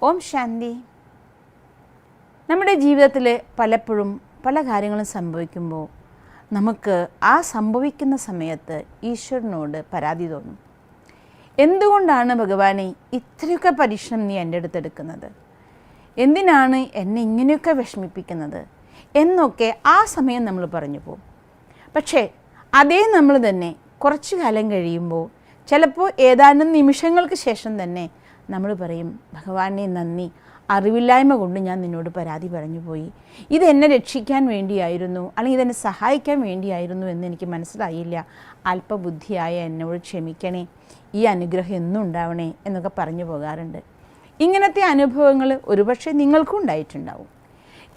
ഓം ശാന്തി. നമ്മുടെ ജീവിതത്തിൽ പലപ്പോഴും പല കാര്യങ്ങളും സംഭവിക്കുമ്പോൾ നമുക്ക് ആ സംഭവിക്കുന്ന സമയത്ത് ഈശ്വരനോട് പരാതി തോന്നും. എന്തുകൊണ്ടാണ് ഭഗവാനെ ഇത്രയൊക്കെ പരീക്ഷണം നീ എൻ്റെ അടുത്തെടുക്കുന്നത്? എന്തിനാണ് എന്നെ ഇങ്ങനെയൊക്കെ വിഷമിപ്പിക്കുന്നത് എന്നൊക്കെ ആ സമയം നമ്മൾ പറഞ്ഞു പോകും. പക്ഷേ അതേ നമ്മൾ തന്നെ കുറച്ചു കാലം കഴിയുമ്പോൾ ചിലപ്പോൾ ഏതാനും നിമിഷങ്ങൾക്ക് ശേഷം തന്നെ നമ്മൾ പറയും, ഭഗവാനെ നന്ദി, അറിവില്ലായ്മ കൊണ്ട് ഞാൻ നിന്നോട് പരാതി പറഞ്ഞു പോയി. ഇതെന്നെ രക്ഷിക്കാൻ വേണ്ടിയായിരുന്നു, അല്ലെങ്കിൽ ഇതെന്നെ സഹായിക്കാൻ വേണ്ടിയായിരുന്നു എന്ന് എനിക്ക് മനസ്സിലായില്ല. അല്പബുദ്ധിയായ എന്നോട് ക്ഷമിക്കണേ, ഈ അനുഗ്രഹം എന്നും ഉണ്ടാവണേ എന്നൊക്കെ പറഞ്ഞു പോകാറുണ്ട്. ഇങ്ങനത്തെ അനുഭവങ്ങൾ ഒരുപക്ഷെ നിങ്ങൾക്കും ഉണ്ടായിട്ടുണ്ടാവും.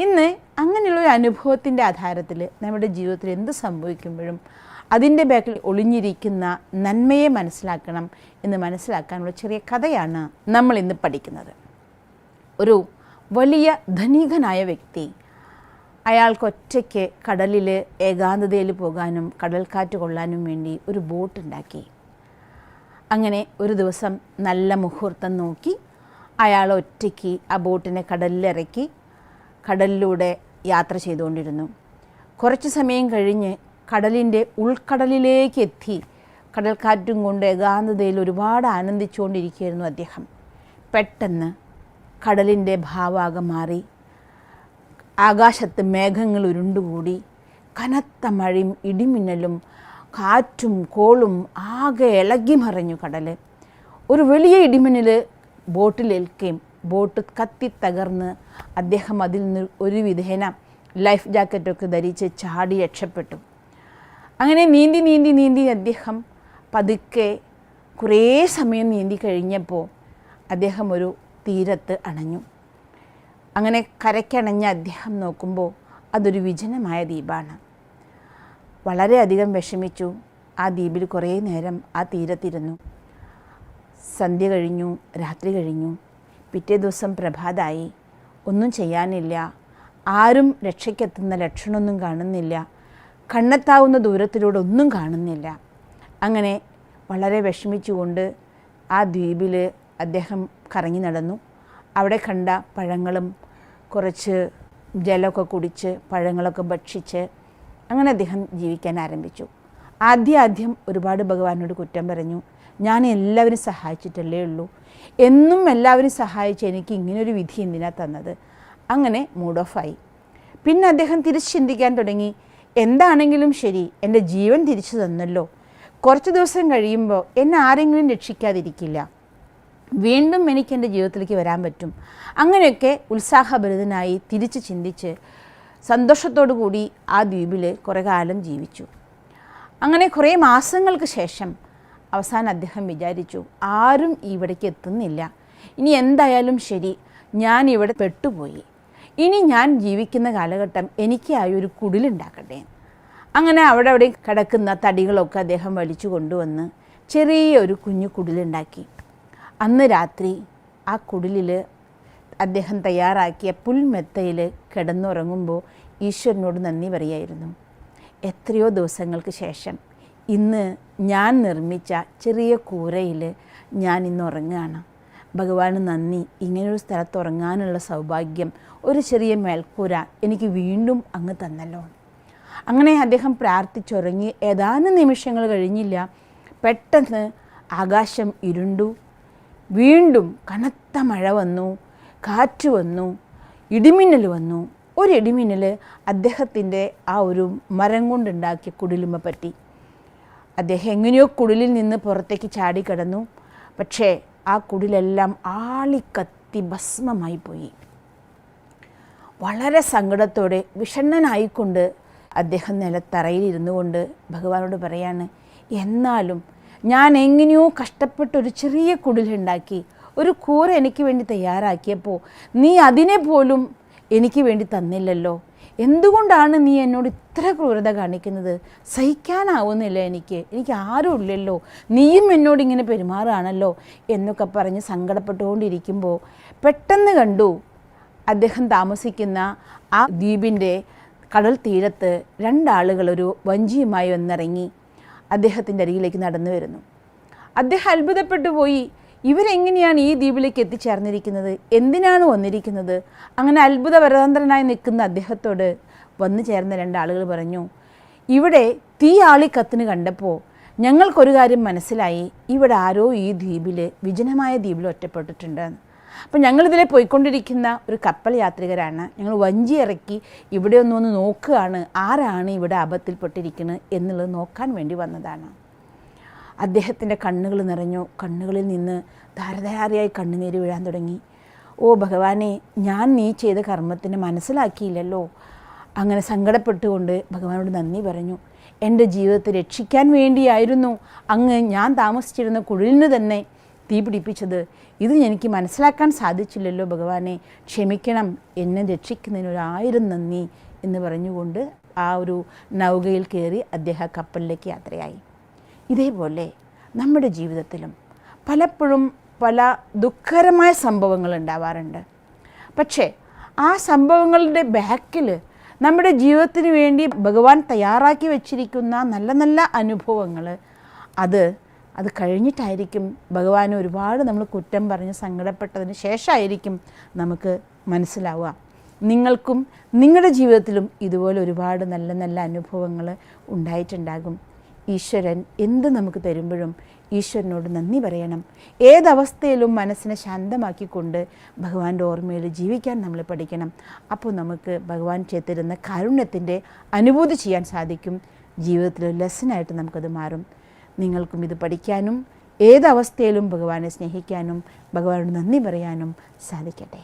ഇന്ന് അങ്ങനെയുള്ളൊരു അനുഭവത്തിൻ്റെ ആധാരത്തിൽ നമ്മുടെ ജീവിതത്തിൽ എന്ത് സംഭവിക്കുമ്പോഴും അതിൻ്റെ ബാക്കിൽ ഒളിഞ്ഞിരിക്കുന്ന നന്മയെ മനസ്സിലാക്കണം എന്ന് മനസ്സിലാക്കാനുള്ള ചെറിയ കഥയാണ് നമ്മൾ ഇന്ന് പഠിക്കുന്നത്. ഒരു വലിയ ധനികനായ വ്യക്തി, അയാൾക്ക് ഒറ്റയ്ക്ക് കടലിൽ ഏകാന്തതയിൽ പോകാനും കടൽക്കാറ്റ് കൊള്ളാനും വേണ്ടി ഒരു ബോട്ട് ഉണ്ടാക്കി. അങ്ങനെ ഒരു ദിവസം നല്ല മുഹൂർത്തം നോക്കി അയാൾ ഒറ്റയ്ക്ക് ആ ബോട്ടിനെ കടലിലിറക്കി കടലിലൂടെ യാത്ര ചെയ്തുകൊണ്ടിരുന്നു. കുറച്ച് സമയം കഴിഞ്ഞ് കടലിൻ്റെ ഉൾക്കടലിലേക്ക് എത്തി കടൽക്കാറ്റും കൊണ്ട് ഏകാന്തതയിൽ ഒരുപാട് ആനന്ദിച്ചുകൊണ്ടിരിക്കുകയായിരുന്നു അദ്ദേഹം. പെട്ടെന്ന് കടലിൻ്റെ ഭാവമാകെ മാറി, ആകാശത്ത് മേഘങ്ങൾ ഉരുണ്ടുകൂടി, കനത്ത മഴയും ഇടിമിന്നലും കാറ്റും കോളും ആകെ ഇളകി മറിഞ്ഞു കടൽ. ഒരു വലിയ ഇടിമിന്നൽ ബോട്ടിലേൽക്കുകയും ബോട്ട് കത്തി തകർന്ന് അദ്ദേഹം അതിൽ നിന്ന് ഒരു വിധേന ലൈഫ് ജാക്കറ്റൊക്കെ ധരിച്ച് ചാടി രക്ഷപ്പെട്ടു. അങ്ങനെ നീന്തി നീന്തി നീന്തി അദ്ദേഹം പതുക്കെ കുറേ സമയം നീന്തി കഴിഞ്ഞപ്പോൾ അദ്ദേഹം ഒരു തീരത്ത് അണഞ്ഞു. അങ്ങനെ കരയ്ക്കണഞ്ഞ അദ്ദേഹം നോക്കുമ്പോൾ അതൊരു വിജനമായ ദ്വീപാണ്. വളരെയധികം വിഷമിച്ചു. ആ ദ്വീപിൽ കുറേ നേരം ആ തീരത്തിരുന്നു. സന്ധ്യ കഴിഞ്ഞു, രാത്രി കഴിഞ്ഞു. പിറ്റേ ദിവസം പ്രഭാതമായി. ഒന്നും ചെയ്യാനില്ല, ആരും രക്ഷയ്ക്കെത്തുന്ന ലക്ഷണമൊന്നും കാണുന്നില്ല, കണ്ണെത്താവുന്ന ദൂരത്തിലൂടെ ഒന്നും കാണുന്നില്ല. അങ്ങനെ വളരെ വിഷമിച്ചുകൊണ്ട് ആ ദ്വീപിൽ അദ്ദേഹം കറങ്ങി നടന്നു. അവിടെ കണ്ട പഴങ്ങളും കുറച്ച് ജലമൊക്കെ കുടിച്ച് പഴങ്ങളൊക്കെ ഭക്ഷിച്ച് അങ്ങനെ അദ്ദേഹം ജീവിക്കാൻ ആരംഭിച്ചു. ആദ്യം ഒരുപാട് ഭഗവാനോട് കുറ്റം പറഞ്ഞു. ഞാൻ എല്ലാവരും സഹായിച്ചിട്ടല്ലേ ഉള്ളൂ, എന്നും എല്ലാവരും സഹായിച്ച് എനിക്ക് ഇങ്ങനൊരു വിധി എന്തിനാ തന്നത്? അങ്ങനെ മൂഡ് ഓഫായി. പിന്നെ അദ്ദേഹം തിരിച്ച് ചിന്തിക്കാൻ തുടങ്ങി, എന്താണെങ്കിലും ശരി, എൻ്റെ ജീവൻ തിരിച്ചു തന്നല്ലോ, കുറച്ച് ദിവസം കഴിയുമ്പോൾ എന്നെ ആരെങ്കിലും രക്ഷിക്കാതിരിക്കില്ല, വീണ്ടും എനിക്ക് എൻ്റെ ജീവിതത്തിലേക്ക് വരാൻ പറ്റും. അങ്ങനെയൊക്കെ ഉത്സാഹഭരിതനായി തിരിച്ച് ചിന്തിച്ച് സന്തോഷത്തോടു കൂടി ആ ദ്വീപിൽ കുറേ കാലം ജീവിച്ചു. അങ്ങനെ കുറേ മാസങ്ങൾക്ക് ശേഷം അവസാനം അദ്ദേഹം വിചാരിച്ചു, ആരും ഇവിടേക്ക് എത്തുന്നില്ല, ഇനി എന്തായാലും ശരി, ഞാൻ ഇവിടെ പെട്ടുപോയി, ഇനി ഞാൻ ജീവിക്കുന്ന കാലഘട്ടം എനിക്കായി ഒരു കുടിലുണ്ടാക്കട്ടെ. അങ്ങനെ അവിടെ കിടക്കുന്ന തടികളൊക്കെ അദ്ദേഹം വലിച്ചു കൊണ്ടുവന്ന് ചെറിയൊരു കുഞ്ഞു കുടിലുണ്ടാക്കി. അന്ന് രാത്രി ആ കുടിലിൽ അദ്ദേഹം തയ്യാറാക്കിയ പുൽമെത്തയിൽ കിടന്നുറങ്ങുമ്പോൾ ഈശ്വരനോട് നന്ദി പറയായിരുന്നു. എത്രയോ ദിവസങ്ങൾക്ക് ശേഷം ഇന്ന് ഞാൻ നിർമ്മിച്ച ചെറിയ കൂരയിൽ ഞാൻ ഇന്ന് ഉറങ്ങുകയാണ്. ഭഗവാന് നന്ദി, ഇങ്ങനൊരു സ്ഥലത്ത് ഉറങ്ങാനുള്ള സൗഭാഗ്യം, ഒരു ചെറിയ മേൽക്കൂര എനിക്ക് വീണ്ടും അങ്ങ് തന്നല്ലോ. അങ്ങനെ അദ്ദേഹം പ്രാർത്ഥിച്ചുറങ്ങി. ഏതാനും നിമിഷങ്ങൾ കഴിഞ്ഞില്ല, പെട്ടെന്ന് ആകാശം ഇരുണ്ടു. വീണ്ടും കനത്ത മഴ വന്നു, കാറ്റ് വന്നു, ഇടിമിന്നൽ വന്നു. ഒരു ഇടിമിന്നൽ അദ്ദേഹത്തിൻ്റെ ആ ഒരു മരം കൊണ്ടുണ്ടാക്കിയ കുടിലുമ പറ്റി. അദ്ദേഹം എങ്ങനെയോ കുടിലിൽ നിന്ന് പുറത്തേക്ക് ചാടിക്കിടന്നു. പക്ഷേ ആ കുടിലെല്ലാം ആളിക്കത്തി ഭസ്മമായി പോയി. വളരെ സങ്കടത്തോടെ വിഷണ്ണനായിക്കൊണ്ട് അദ്ദേഹം നിലത്തറയിലിരുന്നു കൊണ്ട് ഭഗവാനോട് പറയാണ്, എന്നാലും ഞാൻ എങ്ങനെയോ കഷ്ടപ്പെട്ടൊരു ചെറിയ കുടിലുണ്ടാക്കി, ഒരു കൂര എനിക്ക് വേണ്ടി തയ്യാറാക്കിയപ്പോൾ നീ അതിനെ പോലും എനിക്ക് വേണ്ടി തന്നില്ലല്ലോ. എന്തുകൊണ്ടാണ് നീ എന്നോട് ഇത്ര ക്രൂരത കാണിക്കുന്നത്? സഹിക്കാനാവുന്നില്ല എനിക്ക് ആരും ഇല്ലല്ലോ, നീയും എന്നോട് ഇങ്ങനെ പെരുമാറുകയാണല്ലോ എന്നൊക്കെ പറഞ്ഞ് സങ്കടപ്പെട്ടുകൊണ്ടിരിക്കുമ്പോൾ പെട്ടെന്ന് കണ്ടു അദ്ദേഹം താമസിക്കുന്ന ആ ദ്വീപിൻ്റെ കടൽ തീരത്ത് രണ്ടാളുകൾ ഒരു വഞ്ചിയുമായി വന്നിറങ്ങി അദ്ദേഹത്തിൻ്റെ അരികിലേക്ക് നടന്നു വരുന്നു. അദ്ദേഹം അത്ഭുതപ്പെട്ടു പോയി. ഇവരെങ്ങനെയാണ് ഈ ദ്വീപിലേക്ക് എത്തിച്ചേർന്നിരിക്കുന്നത്, എന്തിനാണ് വന്നിരിക്കുന്നത്? അങ്ങനെ അത്ഭുത വരതന്ത്രനായി നിൽക്കുന്ന അദ്ദേഹത്തോട് വന്നു ചേർന്ന രണ്ടാളുകൾ പറഞ്ഞു, ഇവിടെ തീ ആളിക്കത്തിന് കണ്ടപ്പോൾ ഞങ്ങൾക്കൊരു കാര്യം മനസ്സിലായി, ഇവിടെ ആരോ ഈ ദ്വീപിൽ, വിജനമായ ദ്വീപിൽ ഒറ്റപ്പെട്ടിട്ടുണ്ട്. അപ്പം ഞങ്ങളിതിലെ പോയിക്കൊണ്ടിരിക്കുന്ന ഒരു കപ്പൽ യാത്രികരാണ്. ഞങ്ങൾ വഞ്ചി ഇറക്കി ഇവിടെ ഒന്ന് നോക്കുകയാണ്, ആരാണ് ഇവിടെ ആപത്തിൽപ്പെട്ടിരിക്കുന്നത് എന്നുള്ളത് നോക്കാൻ വേണ്ടി വന്നതാണ്. അദ്ദേഹത്തിൻ്റെ കണ്ണുകൾ നിറഞ്ഞു. കണ്ണുകളിൽ നിന്ന് ധാരധാരയായി കണ്ണുനീര് വീഴാൻ തുടങ്ങി. ഓ ഭഗവാനെ, ഞാൻ നീ ചെയ്ത കർമ്മത്തിന് മനസ്സിലാക്കിയില്ലല്ലോ. അങ്ങനെ സങ്കടപ്പെട്ടുകൊണ്ട് ഭഗവാനോട് നന്ദി പറഞ്ഞു. എൻ്റെ ജീവിതത്തെ രക്ഷിക്കാൻ വേണ്ടിയായിരുന്നു അങ്ങ് ഞാൻ താമസിച്ചിരുന്ന കുഴിലിന് തന്നെ തീ പിടിപ്പിച്ചത്. ഇത് എനിക്ക് മനസ്സിലാക്കാൻ സാധിച്ചില്ലല്ലോ ഭഗവാനെ, ക്ഷമിക്കണം, എന്നെ രക്ഷിക്കുന്നതിന് 1000 നന്ദി എന്ന് പറഞ്ഞുകൊണ്ട് ആ ഒരു നൗകയിൽ കയറി അദ്ദേഹം കപ്പലിലേക്ക് യാത്രയായി. ഇതേപോലെ നമ്മുടെ ജീവിതത്തിലും പലപ്പോഴും പല ദുഃഖകരമായ സംഭവങ്ങൾ ഉണ്ടാവാറുണ്ട്. പക്ഷേ ആ സംഭവങ്ങളുടെ ബാക്കിൽ നമ്മുടെ ജീവിതത്തിന് വേണ്ടി ഭഗവാൻ തയ്യാറാക്കി വച്ചിരിക്കുന്ന നല്ല നല്ല അനുഭവങ്ങൾ, അത് കഴിഞ്ഞിട്ടായിരിക്കും ഭഗവാൻ ഒരുപാട് നമ്മൾ കുറ്റം പറഞ്ഞ് സങ്കടപ്പെട്ടതിന് ശേഷമായിരിക്കും നമുക്ക് മനസ്സിലാവുക. നിങ്ങൾക്കും നിങ്ങളുടെ ജീവിതത്തിലും ഇതുപോലെ ഒരുപാട് നല്ല നല്ല അനുഭവങ്ങൾ ഉണ്ടായിട്ടുണ്ടാകും. ഈശ്വരൻ എന്ത് നമുക്ക് തരുമ്പോഴും ഈശ്വരനോട് നന്ദി പറയണം. ഏതവസ്ഥയിലും മനസ്സിനെ ശാന്തമാക്കിക്കൊണ്ട് ഭഗവാന്റെ ഓർമ്മയിൽ ജീവിക്കാൻ നമ്മൾ പഠിക്കണം. അപ്പോൾ നമുക്ക് ഭഗവാൻ തരുന്ന കാരുണ്യത്തിൻ്റെ അനുഭൂതി ചെയ്യാൻ സാധിക്കും. ജീവിതത്തിലൊരു ലെസനായിട്ട് നമുക്കത് മാറും. നിങ്ങൾക്കും ഇത് പഠിക്കാനും ഏതവസ്ഥയിലും ഭഗവാനെ സ്നേഹിക്കാനും ഭഗവാനോട് നന്ദി പറയാനും സാധിക്കട്ടെ.